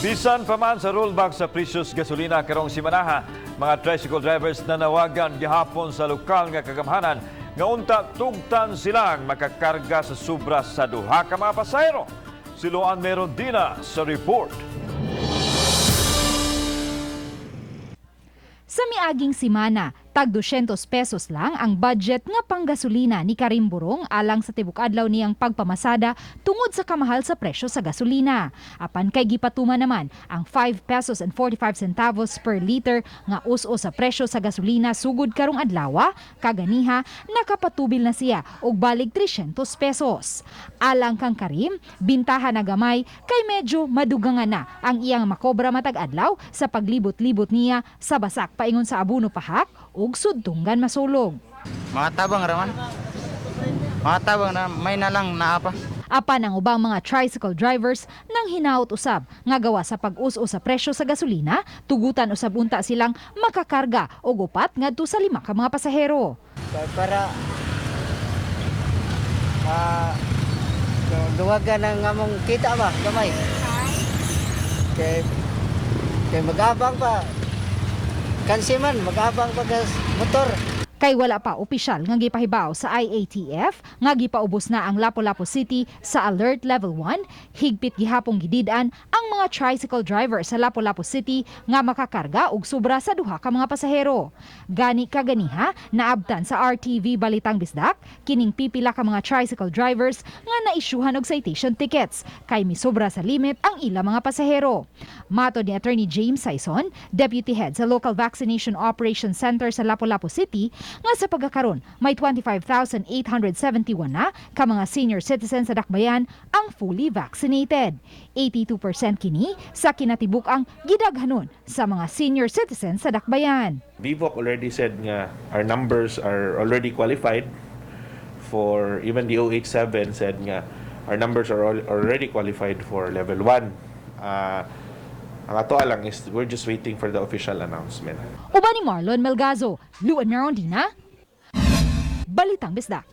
Bisan pa man sa rollback sa presyos gasolina karong simanaha, mga tricycle drivers na nawagan gihapon sa lokal nga kagamhanan nga unta tugtan silang makakarga sa sobra sa duha ka mga pasahero. Siloan meron dina sa report. Sa miaging simana, tag 200 pesos lang ang budget nga panggasolina ni Karim Burong alang sa tibok adlaw niyang pagpamasada tungod sa kamahal sa presyo sa gasolina. Apan kay gipatuma naman ang 5 pesos and 45 centavos per liter nga us-o sa presyo sa gasolina sugod karong adlaw, kaganiha nakapatubil na siya og balig 300 pesos. Alang kang Karim, bintahan na gamay kay medyo madugangan na ang iyang makobra matag adlaw sa paglibot-libot niya sa basak paingon sa Abuno Pahak ug sudtunggan masulog. Mga tabang raman. Mga tabang na may nalang naapa. Apan ang ubang mga tricycle drivers nang hinaut usab nga gawa sa pag-us-o sa presyo sa gasolina, tugutan usab unta silang makakarga og upat ngadto sa 5 ka mga pasahero. Para duwagan ang among kita ba gamay. Kay magabang pa. Kansiman, mag-abang pag motor. Kay wala pa opisyal nga gipahibaw sa IATF nga gipaubos na ang Lapu-Lapu City sa Alert Level 1, higpit gihapong gididan ang mga tricycle driver sa Lapu-Lapu City nga makakarga og sobra sa duha ka mga pasahero. Gani kaganiha naabtan sa RTV Balitang Bisdak kining pipila ka mga tricycle drivers nga naisyuhan og citation tickets kay misobra sa limit ang ila mga pasahero. Matod ni Attorney James Saison, Deputy Head sa Local Vaccination Operations Center sa Lapu-Lapu City, nga sa pagkakaroon may 25,871 na ka mga senior citizens sa Dakbayan ang fully vaccinated. 82% kini sa kinatibuk ang gidaghanon sa mga senior citizens sa Dakbayan. VIVOC already said nga our numbers are already qualified for, even the OH7 said nga our numbers are already qualified for level 1. Ang ato lang is we're just waiting for the official announcement. Uban ni Marlon Melgazo, Luan Merondina, Balitang Bisdak.